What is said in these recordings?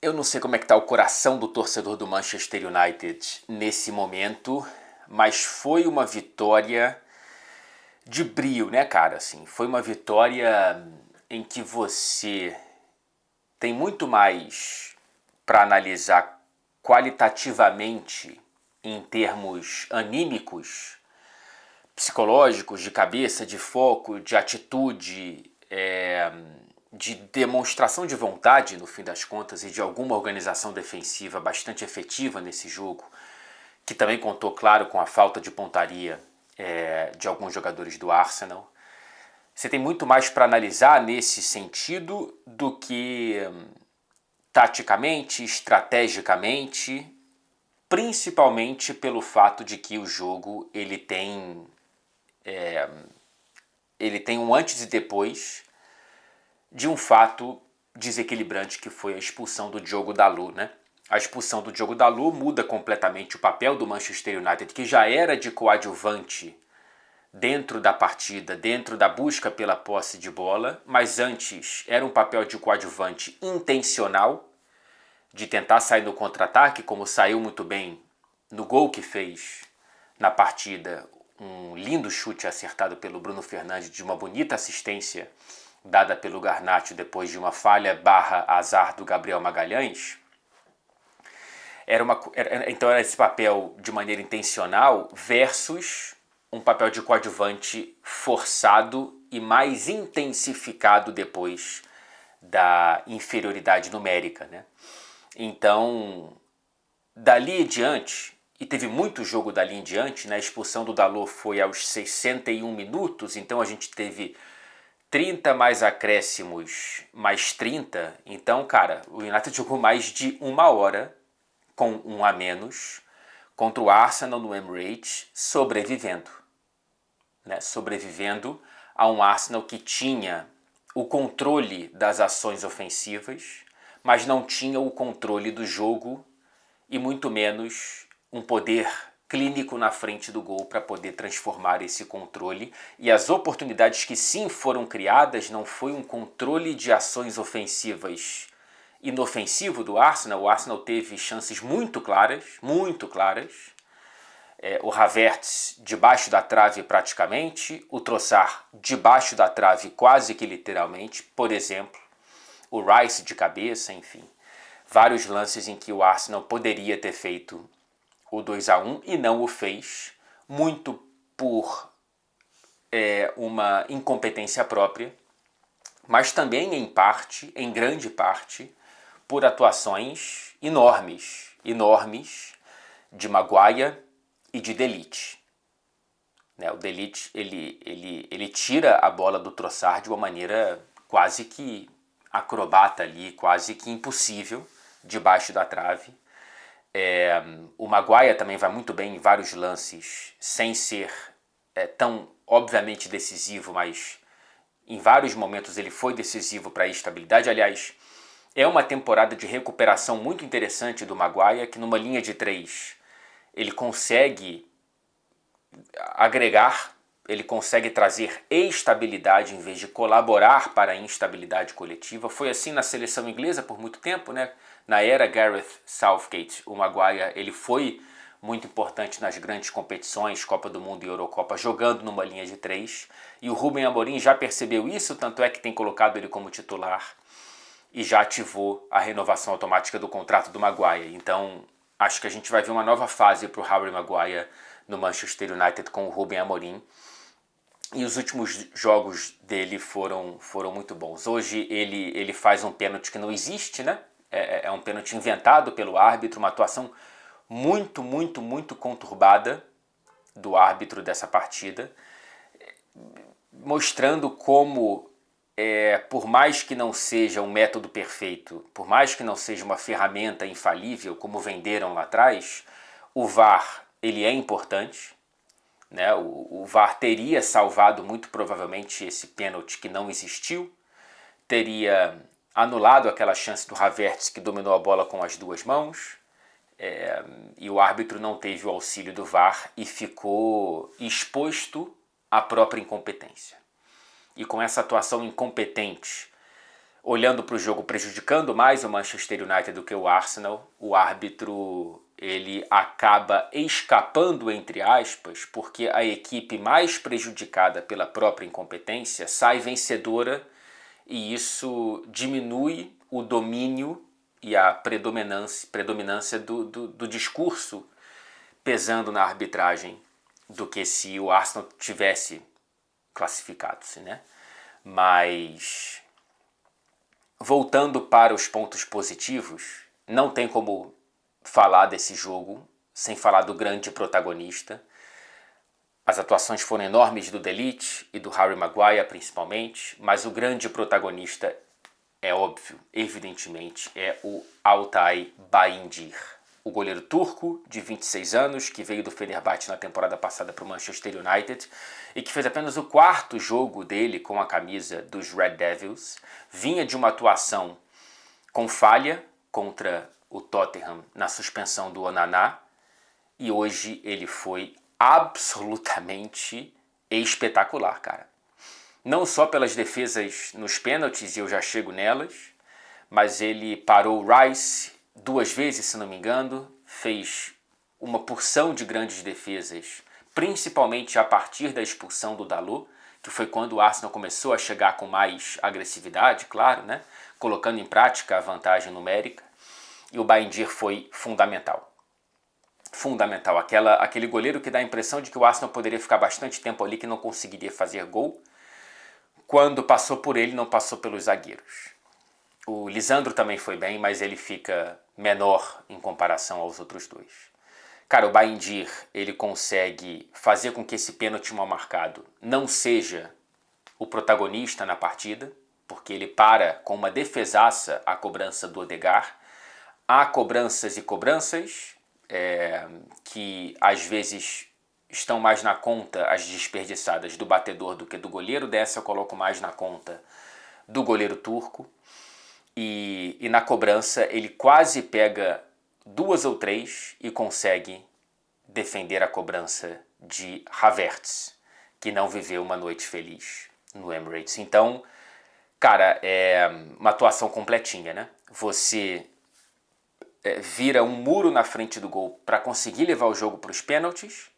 Eu não sei como é que tá o coração do torcedor do Manchester United nesse momento, mas foi uma vitória de brio, né, cara? Assim, foi uma vitória em que você tem muito mais para analisar qualitativamente em termos anímicos, psicológicos, de cabeça, de foco, de atitude, de demonstração de vontade, no fim das contas, e de alguma organização defensiva bastante efetiva nesse jogo, que também contou, claro, com a falta de pontaria de alguns jogadores do Arsenal. Você tem muito mais para analisar nesse sentido do que taticamente, estrategicamente, principalmente pelo fato de que o jogo ele tem um antes e depois de um fato desequilibrante que foi a expulsão do Diogo Dalot, né? A expulsão do Diogo Dalot muda completamente o papel do Manchester United, que já era de coadjuvante dentro da partida, dentro da busca pela posse de bola, mas antes era um papel de coadjuvante intencional, de tentar sair no contra-ataque, como saiu muito bem no gol que fez na partida, um lindo chute acertado pelo Bruno Fernandes, de uma bonita assistência dada pelo Garnacho depois de uma falha barra azar do Gabriel Magalhães. Então era esse papel de maneira intencional versus um papel de coadjuvante forçado e mais intensificado depois da inferioridade numérica, né? Então, dali em diante, e teve muito jogo dali em diante, né? A expulsão do Dalot foi aos 61 minutos, então a gente teve 30 mais acréscimos, mais 30. Então, cara, o United jogou mais de uma hora com um a menos contra o Arsenal no Emirates, sobrevivendo. Né? Sobrevivendo a um Arsenal que tinha o controle das ações ofensivas, mas não tinha o controle do jogo e muito menos um poder clínico na frente do gol para poder transformar esse controle. E as oportunidades que sim foram criadas não foi um controle de ações ofensivas inofensivo do Arsenal. O Arsenal teve chances muito claras, muito claras. O Havertz debaixo da trave praticamente, o Trossard debaixo da trave quase que literalmente, por exemplo, o Rice de cabeça, enfim. Vários lances em que o Arsenal poderia ter feito o 2-1 e não o fez, muito por uma incompetência própria, mas também em parte, em grande parte, por atuações enormes de Maguire e de De Ligt. O De Ligt, ele tira a bola do Trossard de uma maneira quase que acrobata ali, quase que impossível, debaixo da trave. O Maguire também vai muito bem em vários lances, sem ser tão obviamente decisivo, mas em vários momentos ele foi decisivo para a estabilidade. Aliás, é uma temporada de recuperação muito interessante do Maguire, que numa linha de 3 ele consegue agregar, ele consegue trazer estabilidade em vez de colaborar para a instabilidade coletiva. Foi assim na seleção inglesa por muito tempo, né? Na era Gareth Southgate, o Maguire ele foi muito importante nas grandes competições, Copa do Mundo e Eurocopa, jogando numa linha de 3. E o Ruben Amorim já percebeu isso, tanto é que tem colocado ele como titular e já ativou a renovação automática do contrato do Maguire. Então, acho que a gente vai ver uma nova fase para o Harry Maguire no Manchester United com o Ruben Amorim. E os últimos jogos dele foram muito bons. Hoje ele faz um pênalti que não existe, né? É um pênalti inventado pelo árbitro, uma atuação muito conturbada do árbitro dessa partida, mostrando como, por mais que não seja um método perfeito, por mais que não seja uma ferramenta infalível, como venderam lá atrás, o VAR ele é importante. Né? O VAR teria salvado muito provavelmente esse pênalti que não existiu, teria anulado aquela chance do Havertz que dominou a bola com as duas mãos, e o árbitro não teve o auxílio do VAR e ficou exposto à própria incompetência. E com essa atuação incompetente, olhando para o jogo, prejudicando mais o Manchester United do que o Arsenal. O árbitro, ele acaba escapando, entre aspas, porque a equipe mais prejudicada pela própria incompetência sai vencedora, e isso diminui o domínio e a predominância do discurso pesando na arbitragem do que se o Arsenal tivesse classificado-se, né? Mas, voltando para os pontos positivos, não tem como falar desse jogo sem falar do grande protagonista. As atuações foram enormes do De Ligt e do Harry Maguire, principalmente, mas o grande protagonista, é óbvio, evidentemente, é o Altay Bayındır, o goleiro turco de 26 anos, que veio do Fenerbahçe na temporada passada para o Manchester United e que fez apenas o 4º jogo dele com a camisa dos Red Devils. Vinha de uma atuação com falha contra o Tottenham na suspensão do Onana, e hoje ele foi absolutamente espetacular, cara. Não só pelas defesas nos pênaltis, e eu já chego nelas, mas ele parou o Rice 2 vezes, se não me engano, fez uma porção de grandes defesas, principalmente a partir da expulsão do Dalot, que foi quando o Arsenal começou a chegar com mais agressividade, claro, né? Colocando em prática a vantagem numérica, e o Bayındır foi fundamental. Fundamental, aquele goleiro que dá a impressão de que o Arsenal poderia ficar bastante tempo ali, que não conseguiria fazer gol. Quando passou por ele, não passou pelos zagueiros. O Lisandro também foi bem, mas ele fica menor em comparação aos outros dois. Cara, o Bayındır, ele consegue fazer com que esse pênalti mal marcado não seja o protagonista na partida, porque ele para com uma defesaça a cobrança do Odegaard. Há cobranças e cobranças, que às vezes estão mais na conta, as desperdiçadas, do batedor do que do goleiro. Dessa eu coloco mais na conta do goleiro turco. E na cobrança ele quase pega 2 ou 3 e consegue defender a cobrança de Havertz, que não viveu uma noite feliz no Emirates. Então, cara, é uma atuação completinha, né? Você vira um muro na frente do gol para conseguir levar o jogo para os pênaltis,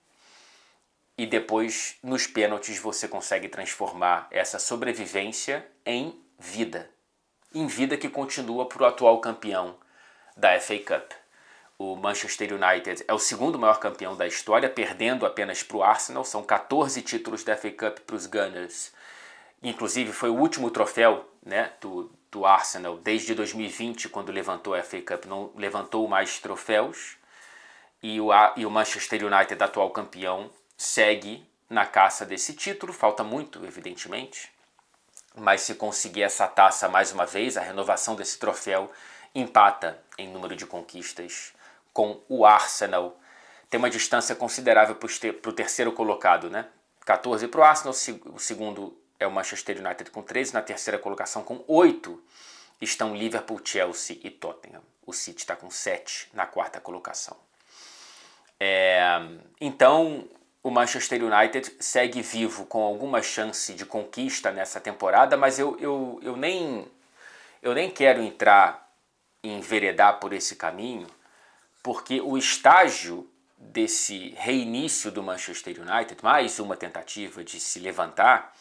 e depois, nos pênaltis, você consegue transformar essa sobrevivência em vida. Em vida que continua para o atual campeão da FA Cup. O Manchester United é o 2º maior campeão da história, perdendo apenas para o Arsenal. São 14 títulos da FA Cup para os Gunners. Inclusive foi o último troféu, né, do Arsenal desde 2020, quando levantou a FA Cup. Não levantou mais troféus. E o Manchester United, atual campeão, segue na caça desse título. Falta muito, evidentemente. Mas se conseguir essa taça mais uma vez, a renovação desse troféu empata em número de conquistas com o Arsenal. Tem uma distância considerável para o 3º colocado, né? 14 para o Arsenal, o 2º é o Manchester United com 13, na 3ª colocação com 8 estão Liverpool, Chelsea e Tottenham. O City está com 7 na 4ª colocação. Então, o Manchester United segue vivo com alguma chance de conquista nessa temporada, mas eu nem quero entrar e enveredar por esse caminho, porque o estágio desse reinício do Manchester United, mais uma tentativa de se levantar,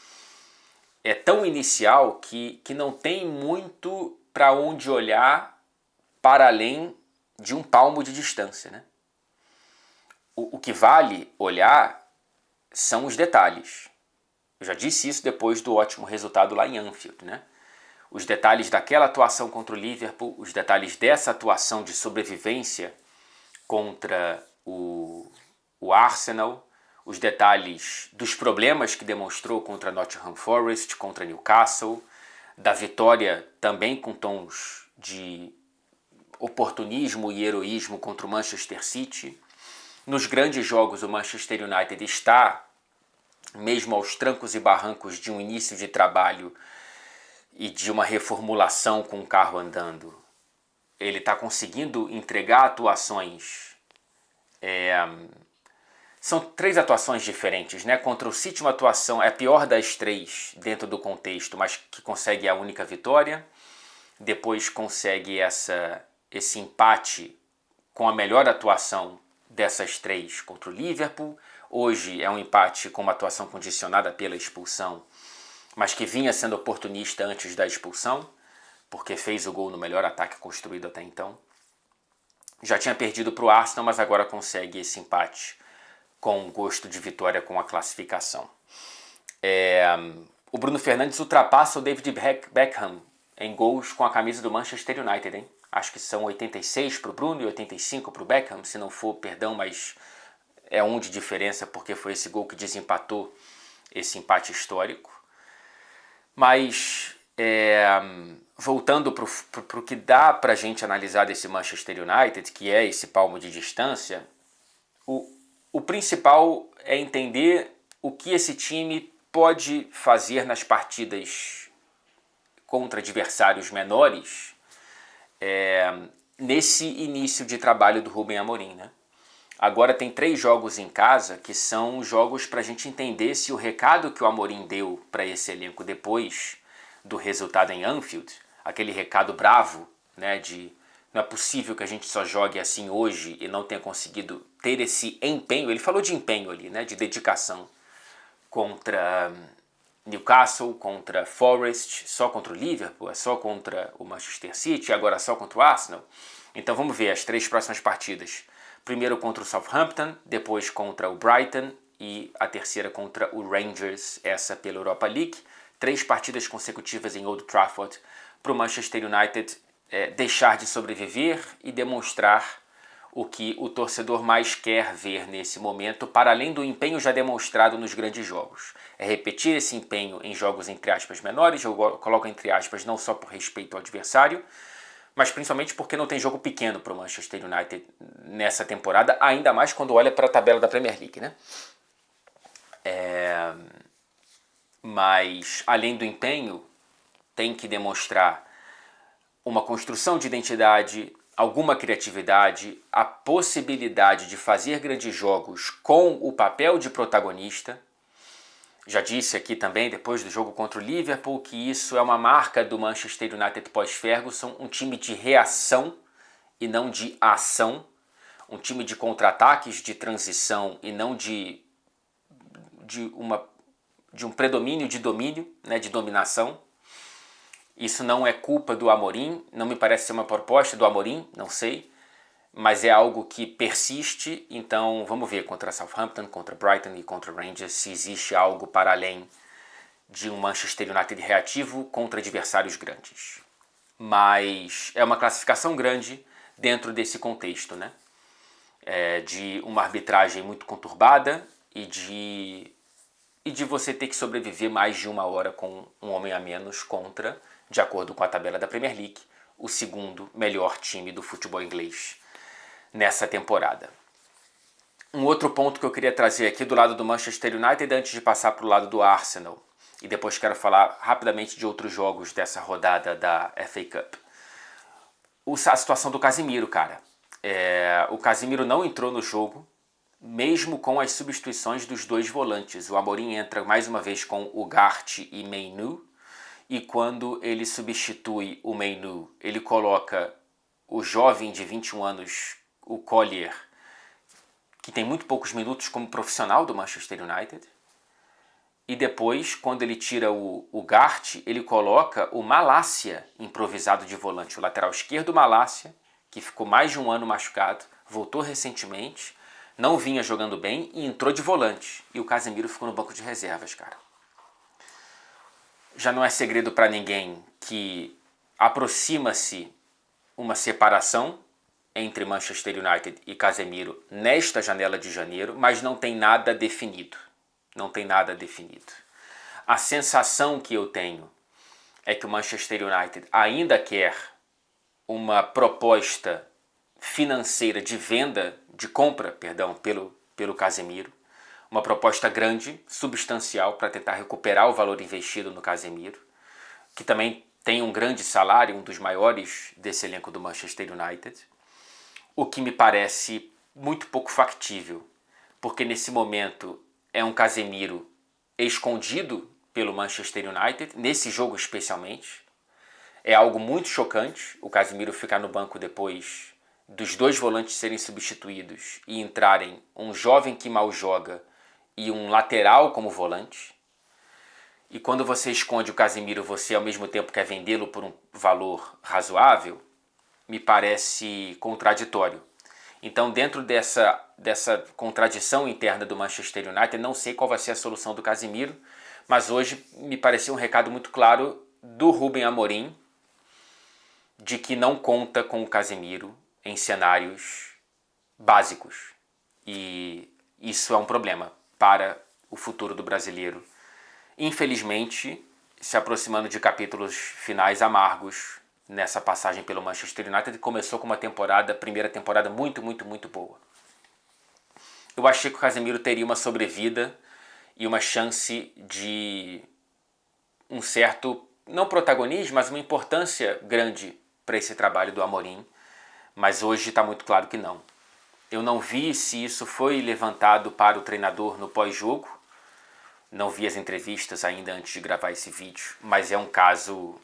é tão inicial que não tem muito para onde olhar para além de um palmo de distância, né? O que vale olhar são os detalhes. Eu já disse isso depois do ótimo resultado lá em Anfield, né? Os detalhes daquela atuação contra o Liverpool, os detalhes dessa atuação de sobrevivência contra o Arsenal, os detalhes dos problemas que demonstrou contra Nottingham Forest, contra Newcastle, da vitória também com tons de oportunismo e heroísmo contra o Manchester City. Nos grandes jogos, o Manchester United está, mesmo aos trancos e barrancos de um início de trabalho e de uma reformulação com o carro andando, ele está conseguindo entregar atuações. São 3 atuações diferentes, né? Contra o City, uma atuação é a pior das 3 dentro do contexto, mas que consegue a única vitória. depois consegue esse empate com a melhor atuação dessas três contra o Liverpool. Hoje é um empate com uma atuação condicionada pela expulsão, mas que vinha sendo oportunista antes da expulsão, porque fez o gol no melhor ataque construído até então. Já tinha perdido para o Arsenal, mas agora consegue esse empate com gosto de vitória com a classificação. O Bruno Fernandes ultrapassa o David Beckham em gols com a camisa do Manchester United, hein? Acho que são 86 para o Bruno e 85 para o Beckham, se não for, perdão, mas é um de diferença porque foi esse gol que desempatou esse empate histórico. Mas, voltando para o que dá para a gente analisar desse Manchester United, que é esse palmo de distância, o principal é entender o que esse time pode fazer nas partidas contra adversários menores nesse início de trabalho do Rubem Amorim, né? Agora tem 3 jogos em casa que são jogos para a gente entender se o recado que o Amorim deu para esse elenco depois do resultado em Anfield, aquele recado bravo, né, de não é possível que a gente só jogue assim hoje e não tenha conseguido ter esse empenho. Ele falou de empenho ali, né, de dedicação contra Newcastle, contra Forest, só contra o Liverpool, só contra o Manchester City, agora só contra o Arsenal. Então vamos ver as 3 próximas partidas. Primeiro contra o Southampton, depois contra o Brighton e a terceira contra o Rangers, essa pela Europa League. 3 partidas consecutivas em Old Trafford para o Manchester United deixar de sobreviver e demonstrar o que o torcedor mais quer ver nesse momento, para além do empenho já demonstrado nos grandes jogos. É repetir esse empenho em jogos entre aspas menores, eu coloco entre aspas não só por respeito ao adversário, mas principalmente porque não tem jogo pequeno para o Manchester United nessa temporada, ainda mais quando olha para a tabela da Premier League, né? Mas, além do empenho, tem que demonstrar uma construção de identidade, alguma criatividade, a possibilidade de fazer grandes jogos com o papel de protagonista. Já disse aqui também, depois do jogo contra o Liverpool, que isso é uma marca do Manchester United pós-Ferguson, um time de reação e não de ação, um time de contra-ataques, de transição e não de um predomínio de domínio, né, de dominação. Isso não é culpa do Amorim, não me parece ser uma proposta do Amorim, não sei, mas é algo que persiste, então vamos ver contra Southampton, contra Brighton e contra Rangers se existe algo para além de um Manchester United reativo contra adversários grandes. Mas é uma classificação grande dentro desse contexto, né? De uma arbitragem muito conturbada e de você ter que sobreviver mais de 1 hora com um homem a menos contra, de acordo com a tabela da Premier League, o segundo melhor time do futebol inglês nessa temporada. Um outro ponto que eu queria trazer aqui do lado do Manchester United antes de passar para o lado do Arsenal, e depois quero falar rapidamente de outros jogos dessa rodada da FA Cup. A situação do Casemiro, cara. O Casemiro não entrou no jogo, mesmo com as substituições dos 2 volantes. O Amorim entra mais uma vez com Ugarte e Mainoo, e quando ele substitui o Mainoo, ele coloca o jovem de 21 anos, o Collier, que tem muito poucos minutos como profissional do Manchester United. E depois, quando ele tira o Ugarte, ele coloca o Malásia improvisado de volante. O lateral esquerdo, Malásia, que ficou mais de 1 ano machucado, voltou recentemente, não vinha jogando bem e entrou de volante. E o Casemiro ficou no banco de reservas, cara. Já não é segredo para ninguém que aproxima-se uma separação entre Manchester United e Casemiro nesta janela de janeiro, mas não tem nada definido. Não tem nada definido. A sensação que eu tenho é que o Manchester United ainda quer uma proposta financeira de venda, de compra, perdão, pelo Casemiro. Uma proposta grande, substancial, para tentar recuperar o valor investido no Casemiro, que também tem um grande salário, um dos maiores desse elenco do Manchester United, o que me parece muito pouco factível, porque nesse momento é um Casemiro escondido pelo Manchester United, nesse jogo especialmente. É algo muito chocante o Casemiro ficar no banco depois dos dois volantes serem substituídos e entrarem um jovem que mal joga e um lateral como volante. E quando você esconde o Casemiro, você ao mesmo tempo quer vendê-lo por um valor razoável, me parece contraditório. Então, dentro dessa contradição interna do Manchester United, não sei qual vai ser a solução do Casemiro, mas hoje me pareceu um recado muito claro do Rubem Amorim de que não conta com o Casemiro em cenários básicos. E isso é um problema para o futuro do brasileiro. Infelizmente, se aproximando de capítulos finais amargos nessa passagem pelo Manchester United, que começou com uma primeira temporada muito boa. Eu achei que o Casemiro teria uma sobrevida e uma chance de um certo, não protagonismo, mas uma importância grande para esse trabalho do Amorim, mas hoje está muito claro que não. Eu não vi se isso foi levantado para o treinador no pós-jogo, não vi as entrevistas ainda antes de gravar esse vídeo, mas é um caso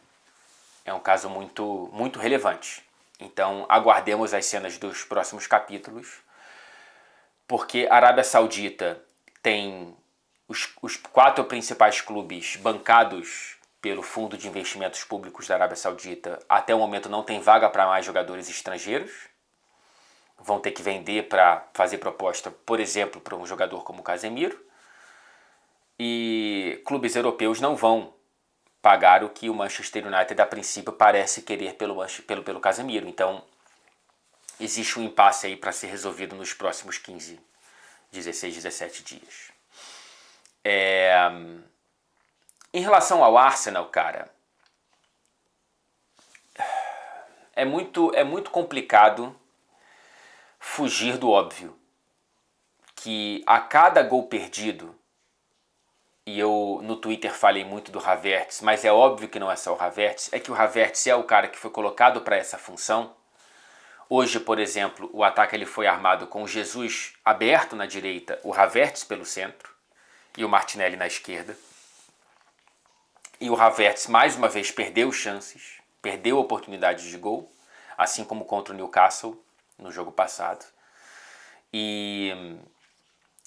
muito relevante. Então aguardemos as cenas dos próximos capítulos, porque a Arábia Saudita tem os 4 principais clubes bancados pelo Fundo de Investimentos Públicos da Arábia Saudita. Até o momento não tem vaga para mais jogadores estrangeiros. Vão ter que vender para fazer proposta, por exemplo, para um jogador como o Casemiro. E clubes europeus não vão pagar o que o Manchester United, a princípio, parece querer pelo Casemiro. Então, existe um impasse aí para ser resolvido nos próximos 15, 16, 17 dias. Em relação ao Arsenal, cara, é muito complicado fugir do óbvio. Que a cada gol perdido, e eu no Twitter falei muito do Havertz, mas é óbvio que não é só o Havertz, é que o Havertz é o cara que foi colocado para essa função. Hoje, por exemplo, o ataque ele foi armado com o Jesus aberto na direita, o Havertz pelo centro e o Martinelli na esquerda. E o Havertz mais uma vez perdeu chances, perdeu oportunidades de gol, assim como contra o Newcastle no jogo passado. E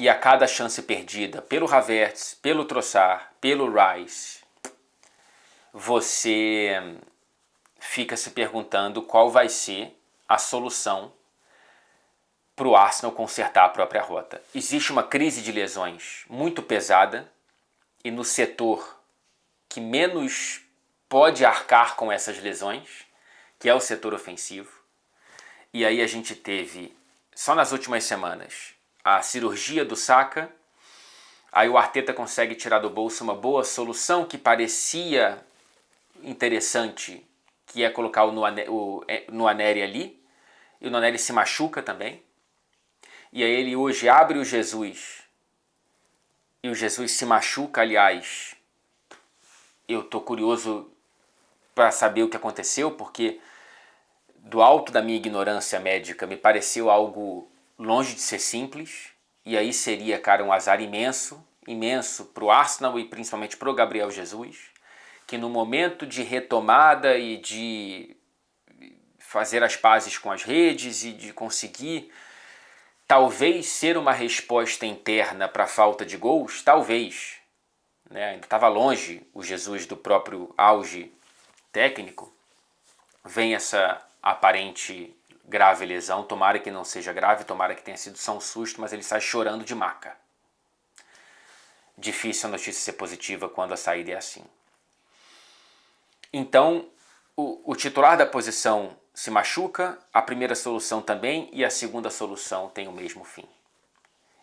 a cada chance perdida pelo Havertz, pelo Trossard, pelo Rice, você fica se perguntando qual vai ser a solução para o Arsenal consertar a própria rota. Existe uma crise de lesões muito pesada e no setor que menos pode arcar com essas lesões, que é o setor ofensivo. E aí a gente teve, só nas últimas semanas, a cirurgia do Saka. Aí o Arteta consegue tirar do bolso uma boa solução que parecia interessante, que é colocar o Nwaneri ali. E o Nwaneri se machuca também. E aí ele hoje abre o Jesus. E o Jesus se machuca, aliás. Eu estou curioso para saber o que aconteceu, porque do alto da minha ignorância médica me pareceu algo longe de ser simples, e aí seria, cara, um azar imenso para o Arsenal e principalmente para o Gabriel Jesus, que no momento de retomada e de fazer as pazes com as redes e de conseguir talvez ser uma resposta interna para a falta de gols, talvez, né? Ainda estava longe o Jesus do próprio auge técnico, vem essa aparente grave lesão, tomara que não seja grave, tomara que tenha sido só um susto, mas ele sai chorando de maca. Difícil a notícia ser positiva quando a saída é assim. Então, o titular da posição se machuca, a primeira solução também, e a segunda solução tem o mesmo fim.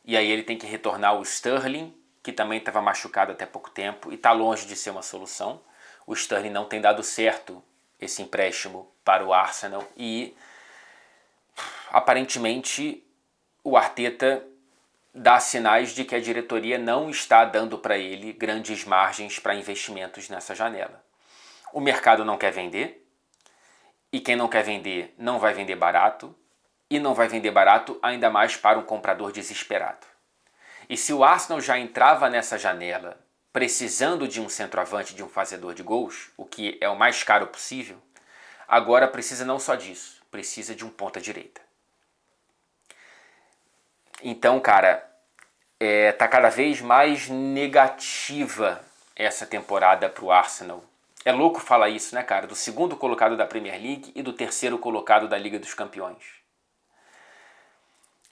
E aí ele tem que retornar o Sterling, que também estava machucado até pouco tempo, e está longe de ser uma solução. O Sterling não tem dado certo esse empréstimo para o Arsenal, e aparentemente o Arteta dá sinais de que a diretoria não está dando para ele grandes margens para investimentos nessa janela. O mercado não quer vender, e quem não quer vender não vai vender barato, e não vai vender barato ainda mais para um comprador desesperado. E se o Arsenal já entrava nessa janela precisando de um centroavante, de um fazedor de gols, o que é o mais caro possível, Agora precisa não só disso, precisa de um ponta-direita. Então, cara, tá cada vez mais negativa essa temporada para o Arsenal. É louco falar isso, né, cara? Do segundo colocado da Premier League e do terceiro colocado da Liga dos Campeões.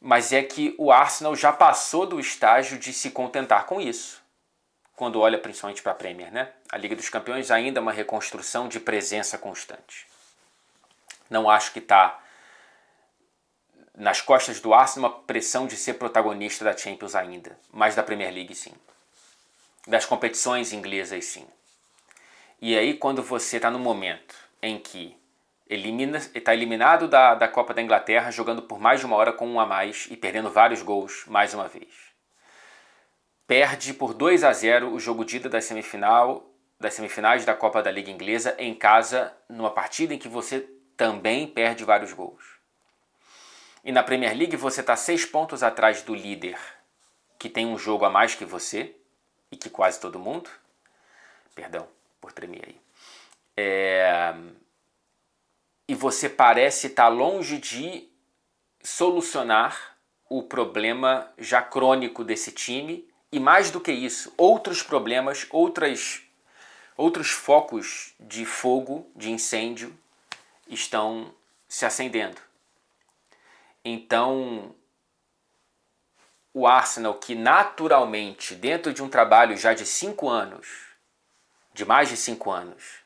Mas é que o Arsenal já passou do estágio de se contentar com isso. Quando olha principalmente para a Premier, né? A Liga dos Campeões ainda é uma reconstrução de presença constante. Não acho que está nas costas do Arsenal uma pressão de ser protagonista da Champions ainda, mas da Premier League sim. Das competições inglesas sim. E aí quando você está no momento em que está eliminado da Copa da Inglaterra, jogando por mais de uma hora com um a mais e perdendo vários gols mais uma vez. Perde por 2-0 o jogo de ida das semifinais da Copa da Liga Inglesa em casa, numa partida em que você também perde vários gols. E na Premier League você está 6 pontos atrás do líder, que tem um jogo a mais que você, e que quase todo mundo. Perdão por tremer aí. E você parece estar longe de solucionar o problema já crônico desse time. E mais do que isso, outros problemas, outros focos de fogo, de incêndio, estão se acendendo. Então, o Arsenal, que naturalmente, dentro de um trabalho já de 5 anos, de mais de 5 anos,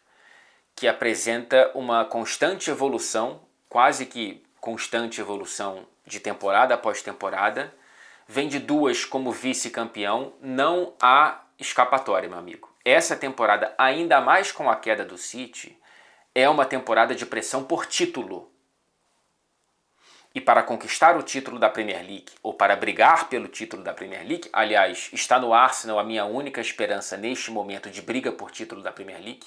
que apresenta uma constante evolução, quase que constante evolução de temporada após temporada, vem de 2 como vice-campeão, não há escapatória, meu amigo. Essa temporada, ainda mais com a queda do City, é uma temporada de pressão por título. E para conquistar o título da Premier League, ou para brigar pelo título da Premier League, aliás, está no Arsenal a minha única esperança neste momento de briga por título da Premier League,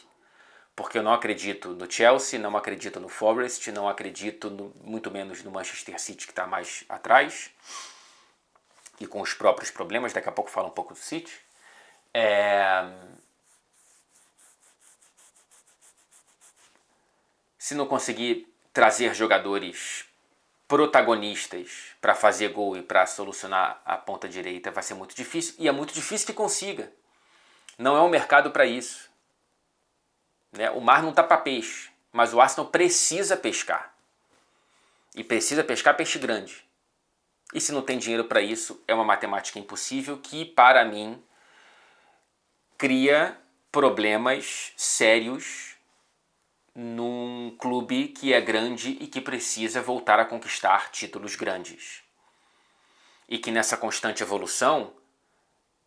porque eu não acredito no Chelsea, não acredito no Forest, não acredito muito menos no Manchester City, que está mais atrás, e com os próprios problemas, daqui a pouco falo um pouco do City. Se não conseguir trazer jogadores protagonistas para fazer gol e para solucionar a ponta direita, vai ser muito difícil, e é muito difícil que consiga. Não é um mercado para isso. Né? O mar não está para peixe, mas o Arsenal precisa pescar. E precisa pescar peixe grande. E se não tem dinheiro para isso, é uma matemática impossível que, para mim, cria problemas sérios num clube que é grande e que precisa voltar a conquistar títulos grandes. E que nessa constante evolução,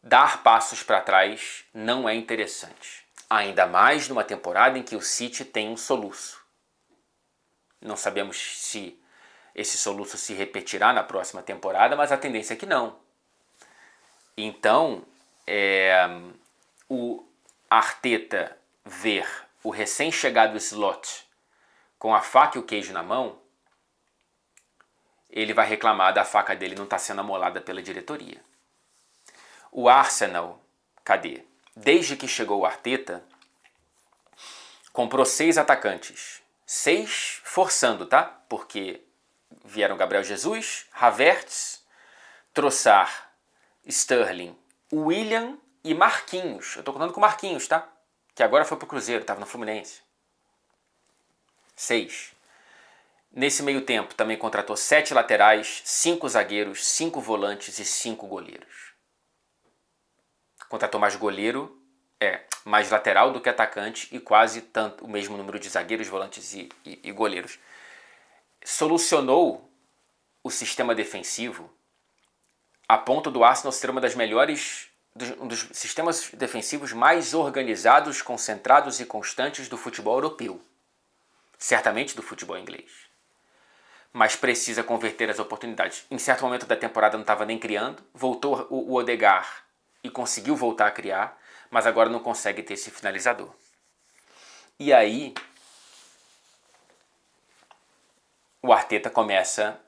dar passos para trás não é interessante. Ainda mais numa temporada em que o City tem um soluço. Não sabemos se esse soluço se repetirá na próxima temporada, mas a tendência é que não. Então, o Arteta ver o recém-chegado Slot com a faca e o queijo na mão, ele vai reclamar da faca dele não estar sendo amolada pela diretoria. O Arsenal, cadê? Desde que chegou o Arteta, comprou 6 atacantes. 6 forçando, tá? Porque vieram Gabriel Jesus, Havertz, Trossard, Sterling, William e Marquinhos. Eu tô contando com Marquinhos, tá? Que agora foi pro Cruzeiro, estava no Fluminense. 6. Nesse meio tempo também contratou 7 laterais, 5 zagueiros, 5 volantes e 5 goleiros. Contratou mais mais lateral do que atacante e quase tanto o mesmo número de zagueiros, volantes e goleiros. Solucionou o sistema defensivo a ponto do Arsenal ser uma das melhores, um dos sistemas defensivos mais organizados, concentrados e constantes do futebol europeu. Certamente do futebol inglês. Mas precisa converter as oportunidades. Em certo momento da temporada não estava nem criando, voltou o Odegaard e conseguiu voltar a criar, mas agora não consegue ter esse finalizador. E aí, o Arteta começa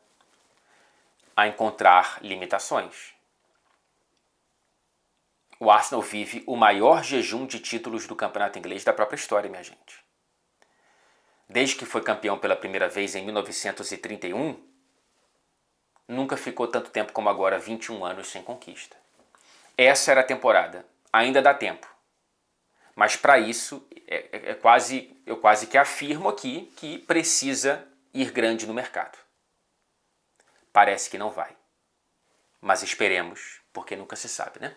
a encontrar limitações. O Arsenal vive o maior jejum de títulos do campeonato inglês da própria história, minha gente. desde que foi campeão pela primeira vez em 1931, nunca ficou tanto tempo como agora, 21 anos sem conquista. Essa era a temporada. Ainda dá tempo. Mas para isso, eu quase que afirmo aqui que precisa ir grande no mercado. Parece que não vai. Mas esperemos, porque nunca se sabe, né?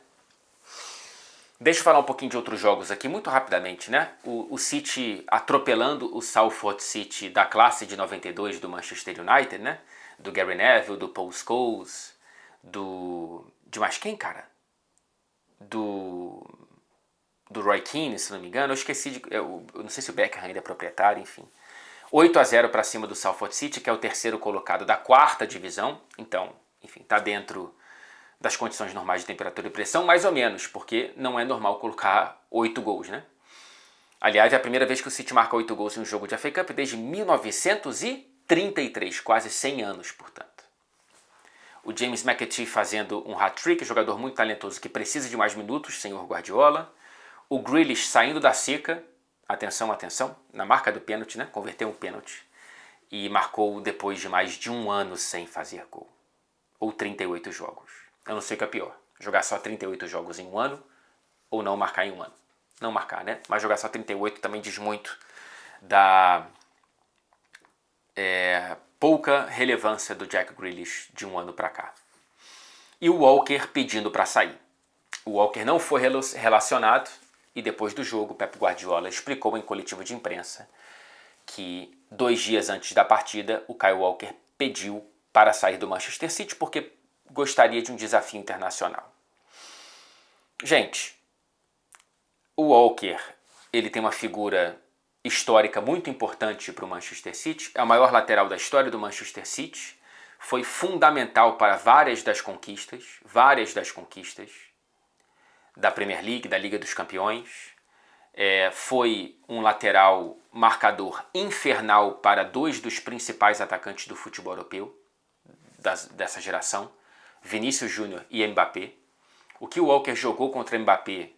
Deixa eu falar um pouquinho de outros jogos aqui, muito rapidamente, né? O City atropelando o Salford City da classe de 92 do Manchester United, né? Do Gary Neville, do Paul Scholes, de mais quem, cara? Do Roy Keane, se não me engano. Eu esqueci eu não sei se o Beckham ainda é proprietário, enfim. 8-0 para cima do Salford City, que é o terceiro colocado da 4ª divisão. Então, enfim, está dentro das condições normais de temperatura e pressão, mais ou menos, porque não é normal colocar 8 gols, né? Aliás, é a primeira vez que o City marca 8 gols em um jogo de FA Cup desde 1933, quase 100 anos, portanto. O James McAtee fazendo um hat-trick, jogador muito talentoso que precisa de mais minutos, senhor Guardiola. O Grealish saindo da seca, atenção, na marca do pênalti, né? Converteu um pênalti. E marcou depois de mais de um ano sem fazer gol. Ou 38 jogos. Eu não sei o que é pior. Jogar só 38 jogos em um ano ou não marcar em um ano. Não marcar, né? Mas jogar só 38 também diz muito da pouca relevância do Jack Grealish de um ano para cá. E o Walker pedindo para sair. O Walker não foi relacionado e depois do jogo, Pep Guardiola explicou em coletiva de imprensa que 2 dias antes da partida, o Kyle Walker pediu para sair do Manchester City porque gostaria de um desafio internacional. Gente, o Walker, ele tem uma figura histórica muito importante para o Manchester City, é o maior lateral da história do Manchester City, foi fundamental para várias das conquistas da Premier League, da Liga dos Campeões, foi um lateral marcador infernal para 2 dos principais atacantes do futebol europeu, dessa geração, Vinícius Júnior e Mbappé. O que o Walker jogou contra Mbappé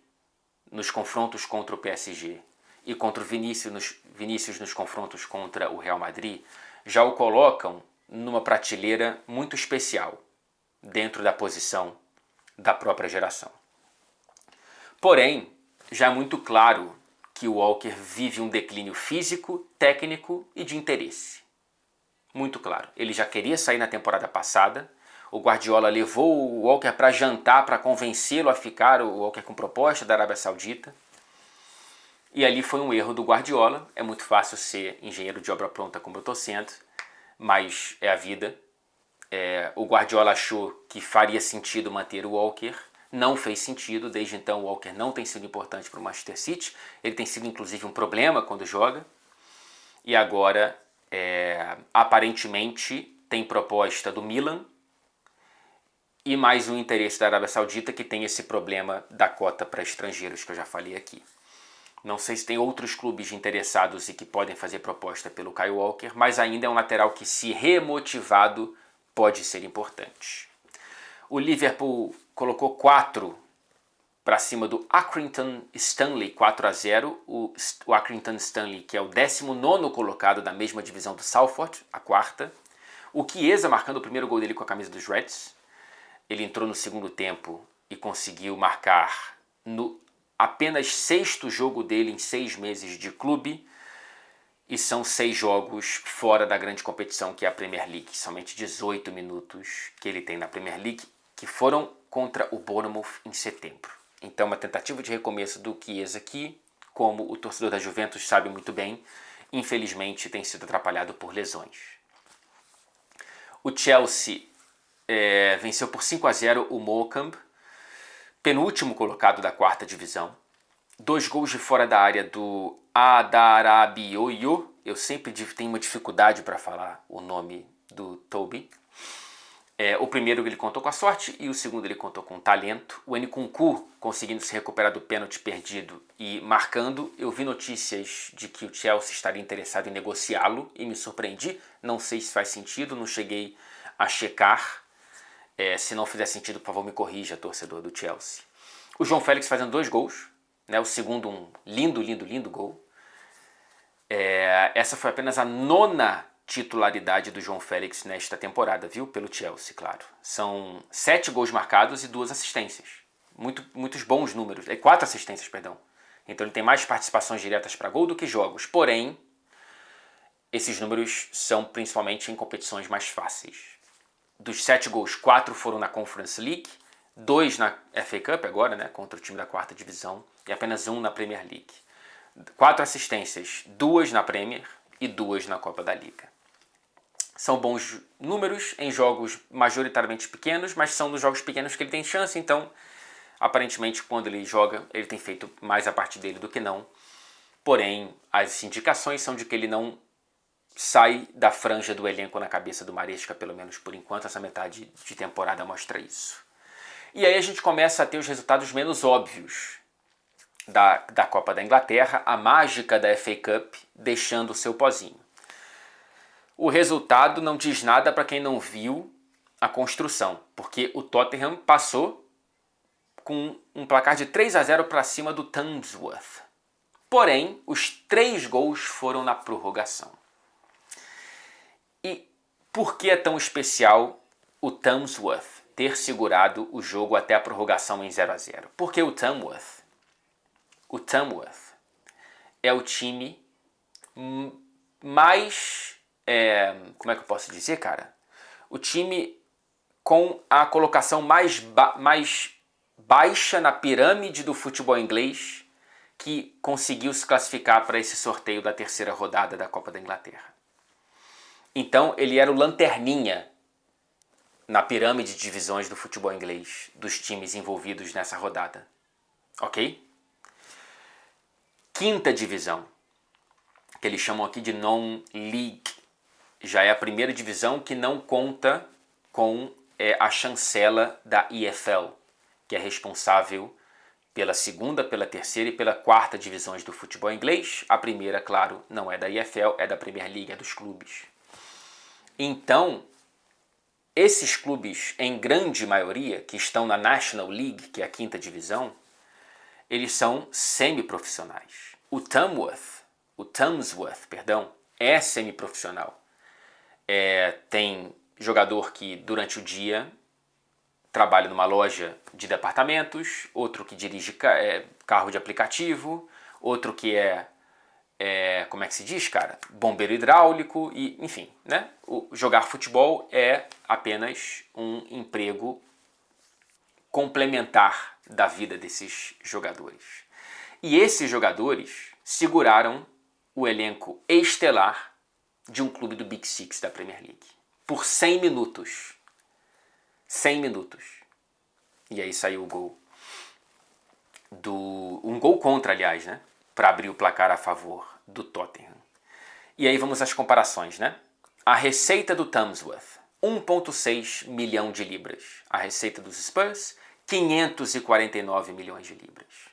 nos confrontos contra o PSG e contra o Vinícius nos confrontos contra o Real Madrid já o colocam numa prateleira muito especial dentro da posição da própria geração. Porém, já é muito claro que o Walker vive um declínio físico, técnico e de interesse. Muito claro. Ele já queria sair na temporada passada. O Guardiola levou o Walker para jantar para convencê-lo a ficar, o Walker com proposta da Arábia Saudita. E ali foi um erro do Guardiola. É muito fácil ser engenheiro de obra pronta como eu estou sendo, mas é a vida. O Guardiola achou que faria sentido manter o Walker. Não fez sentido, desde então o Walker não tem sido importante para o Manchester City. Ele tem sido inclusive um problema quando joga. E agora, aparentemente, tem proposta do Milan e mais um interesse da Arábia Saudita, que tem esse problema da cota para estrangeiros que eu já falei aqui. Não sei se tem outros clubes interessados e que podem fazer proposta pelo Kyle Walker, mas ainda é um lateral que, se remotivado, pode ser importante. O Liverpool colocou 4 para cima do Accrington Stanley, 4-0. O Accrington Stanley, que é o 19º colocado da mesma divisão do Salford, a 4ª. O Chiesa marcando o primeiro gol dele com a camisa dos Reds. Ele entrou no segundo tempo e conseguiu marcar no apenas 6º jogo dele em 6 meses de clube. E são 6 jogos fora da grande competição, que é a Premier League. Somente 18 minutos que ele tem na Premier League, que foram contra o Bournemouth em setembro. Então, uma tentativa de recomeço do Chiesa aqui, como o torcedor da Juventus sabe muito bem, infelizmente tem sido atrapalhado por lesões. O Chelsea venceu por 5-0 o Morecambe, penúltimo colocado da 4ª divisão. 2 gols de fora da área do Adarabioyo. Eu sempre tenho uma dificuldade para falar o nome do Toby. O primeiro ele contou com a sorte e o segundo ele contou com talento. O Nkunku conseguindo se recuperar do pênalti perdido e marcando. Eu vi notícias de que o Chelsea estaria interessado em negociá-lo e me surpreendi. Não sei se faz sentido, não cheguei a checar. Se não fizer sentido, por favor, me corrija, torcedor do Chelsea. O João Félix fazendo 2 gols. O segundo um lindo gol. Essa foi apenas a 9ª titularidade do João Félix nesta temporada, viu? Pelo Chelsea, claro. São 7 gols marcados e 2 assistências. Muitos bons números. 4 assistências, perdão. Então ele tem mais participações diretas para gol do que jogos. Porém, esses números são principalmente em competições mais fáceis. Dos 7 gols, 4 foram na Conference League, 2 na FA Cup agora, né, contra o time da 4ª divisão, e apenas 1 na Premier League. 4 assistências, 2 na Premier e 2 na Copa da Liga. São bons números em jogos majoritariamente pequenos, mas são nos jogos pequenos que ele tem chance, então aparentemente quando ele joga ele tem feito mais a parte dele do que não. Porém, as indicações são de que ele não sai da franja do elenco na cabeça do Maresca, pelo menos por enquanto. Essa metade de temporada mostra isso. E aí a gente começa a ter os resultados menos óbvios da Copa da Inglaterra, a mágica da FA Cup deixando o seu pozinho. O resultado não diz nada para quem não viu a construção, porque o Tottenham passou com um placar de 3-0 para cima do Tamworth. Porém, os 3 gols foram na prorrogação. E por que é tão especial o Tamworth ter segurado o jogo até a prorrogação em 0-0? Porque o Tamworth é o time mais... como é que eu posso dizer, cara? O time com a colocação mais baixa na pirâmide do futebol inglês que conseguiu se classificar para esse sorteio da 3ª rodada da Copa da Inglaterra. Então ele era o lanterninha na pirâmide de divisões do futebol inglês, dos times envolvidos nessa rodada. Ok? 5ª divisão, que eles chamam aqui de Non-League. Já é a 1ª divisão que não conta com a chancela da EFL, que é responsável pela 2ª, pela 3ª e pela 4ª divisões do futebol inglês. A 1ª, claro, não é da EFL, é da Premier League, é dos clubes. Então, esses clubes, em grande maioria, que estão na National League, que é a 5ª divisão, eles são semiprofissionais. O Tamworth, é semiprofissional. Tem jogador que durante o dia trabalha numa loja de departamentos, outro que dirige carro de aplicativo, outro que como é que se diz, cara? Bombeiro hidráulico, e enfim, né? Jogar futebol é apenas um emprego complementar da vida desses jogadores. E esses jogadores seguraram o elenco estelar de um clube do Big Six da Premier League por 100 minutos. 100 minutos. E aí saiu o gol. Um gol contra, aliás, né? Para abrir o placar a favor do Tottenham. E aí vamos às comparações, né? A receita do Tamworth, 1,6 milhão de libras. A receita dos Spurs, 549 milhões de libras.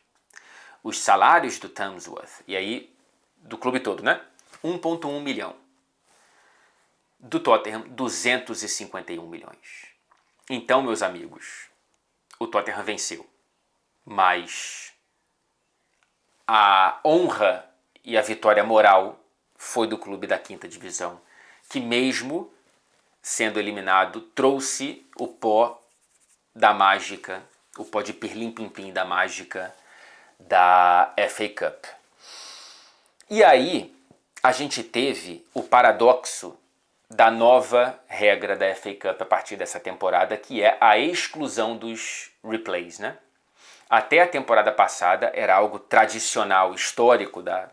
Os salários do Tamworth, e aí do clube todo, né? 1,1 milhão. Do Tottenham, 251 milhões. Então, meus amigos, o Tottenham venceu. Mas a honra e a vitória moral foi do clube da 5ª divisão, que mesmo sendo eliminado, trouxe o pó da mágica, o pó de pirlim-pim-pim da mágica da FA Cup. E aí a gente teve o paradoxo da nova regra da FA Cup a partir dessa temporada, que é a exclusão dos replays, né? Até a temporada passada era algo tradicional, histórico da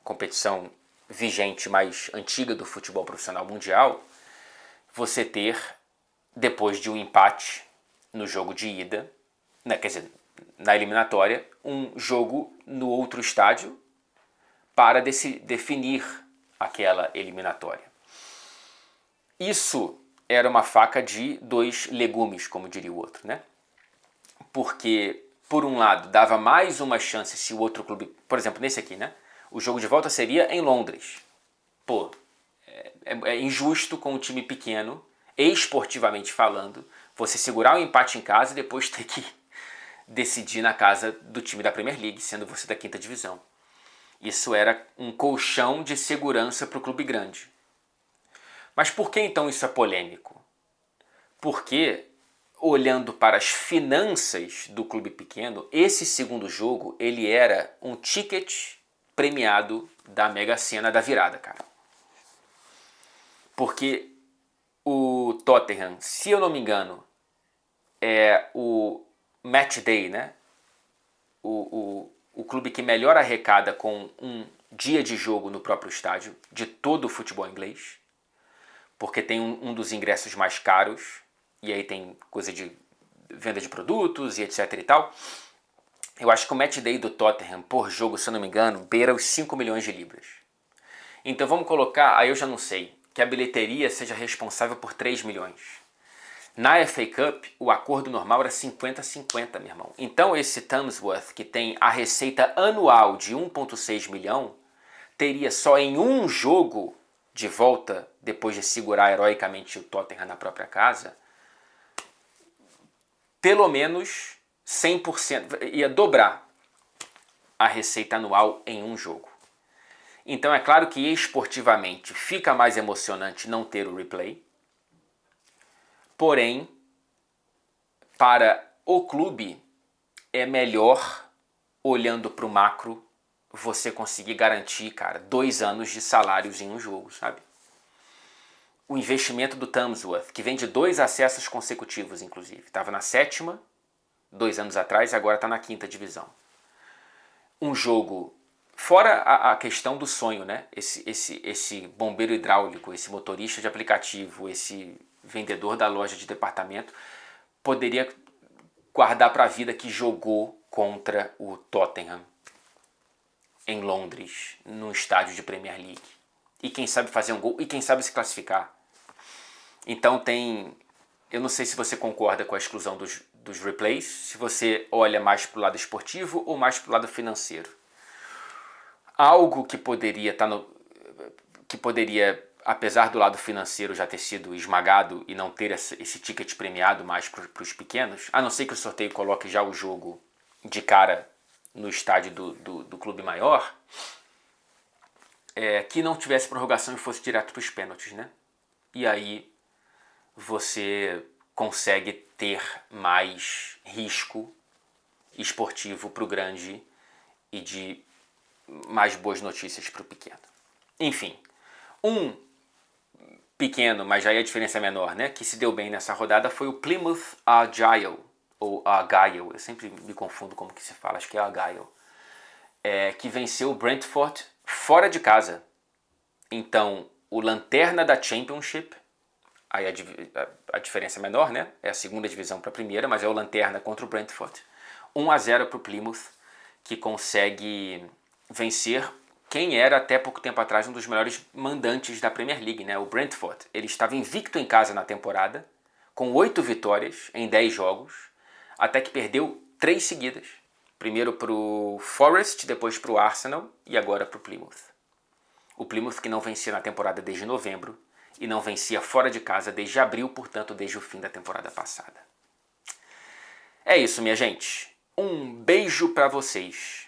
competição vigente mais antiga do futebol profissional mundial, você ter, depois de um empate no jogo de ida, né, quer dizer, na eliminatória, um jogo no outro estádio para definir aquela eliminatória. Isso era uma faca de 2 legumes, como diria o outro, né? Porque, por um lado, dava mais uma chance se o outro clube... Por exemplo, nesse aqui, né? O jogo de volta seria em Londres. Pô, é injusto com um time pequeno, esportivamente falando, você segurar o empate em casa e depois ter que decidir na casa do time da Premier League, sendo você da 5ª divisão. Isso era um colchão de segurança para o clube grande. Mas por que então isso é polêmico? Porque, olhando para as finanças do clube pequeno, esse segundo jogo ele era um ticket premiado da Mega Sena da virada, cara. Porque o Tottenham, se eu não me engano, é o Match Day, né? O clube que melhor arrecada com um dia de jogo no próprio estádio de todo o futebol inglês, porque tem um dos ingressos mais caros, e aí tem coisa de venda de produtos e etc e tal. Eu acho que o Match Day do Tottenham por jogo, se eu não me engano, beira os 5 milhões de libras. Então vamos colocar, aí eu já não sei, que a bilheteria seja responsável por 3 milhões. Na FA Cup, o acordo normal era 50-50, meu irmão. Então esse Tamsworth, que tem a receita anual de 1,6 milhão, teria só em um jogo de volta, depois de segurar heroicamente o Tottenham na própria casa, pelo menos 100%, ia dobrar a receita anual em um jogo. Então é claro que esportivamente fica mais emocionante não ter o replay, porém, para o clube é melhor, olhando para o macro, você conseguir garantir, cara, 2 anos de salários em um jogo, sabe? O investimento do Tamsworth, que vem de 2 acessos consecutivos, inclusive. Estava na 7ª, 2 anos atrás, agora está na 5ª divisão. Um jogo, fora a questão do sonho, né? Esse bombeiro hidráulico, esse motorista de aplicativo, esse vendedor da loja de departamento, poderia guardar para a vida que jogou contra o Tottenham em Londres, no estádio de Premier League. E quem sabe fazer um gol, e quem sabe se classificar. Então tem... Eu não sei se você concorda com a exclusão dos replays, se você olha mais para o lado esportivo ou mais para o lado financeiro. Algo que poderia estar que poderia, apesar do lado financeiro já ter sido esmagado e não ter esse ticket premiado mais para os pequenos, a não ser que o sorteio coloque já o jogo de cara no estádio do clube maior, que não tivesse prorrogação e fosse direto para os pênaltis, né? E aí você consegue ter mais risco esportivo para o grande e de mais boas notícias para o pequeno. Enfim, um pequeno, mas aí a diferença é menor, né, que se deu bem nessa rodada foi o Plymouth Argyle, ou Argyle, eu sempre me confundo como que se fala, acho que é Argyle, que venceu o Brentford fora de casa. Então, o lanterna da Championship, aí a diferença é menor, né, é a 2ª divisão para a primeira, mas é o lanterna contra o Brentford. 1-0 para o Plymouth, que consegue vencer quem era até pouco tempo atrás um dos melhores mandantes da Premier League, né? O Brentford. Ele estava invicto em casa na temporada, com 8 vitórias em 10 jogos, até que perdeu 3 seguidas. Primeiro para o Forest, depois para o Arsenal e agora para o Plymouth. O Plymouth que não vencia na temporada desde novembro e não vencia fora de casa desde abril, portanto desde o fim da temporada passada. É isso, minha gente. Um beijo para vocês.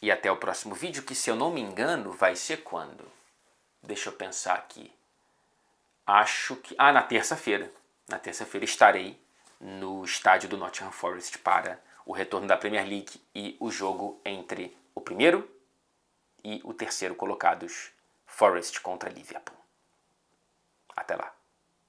E até o próximo vídeo, que se eu não me engano vai ser quando? Deixa eu pensar aqui. Acho que... na terça-feira. Na terça-feira estarei no estádio do Nottingham Forest para o retorno da Premier League e o jogo entre o primeiro e o terceiro colocados, Forest contra Liverpool. Até lá.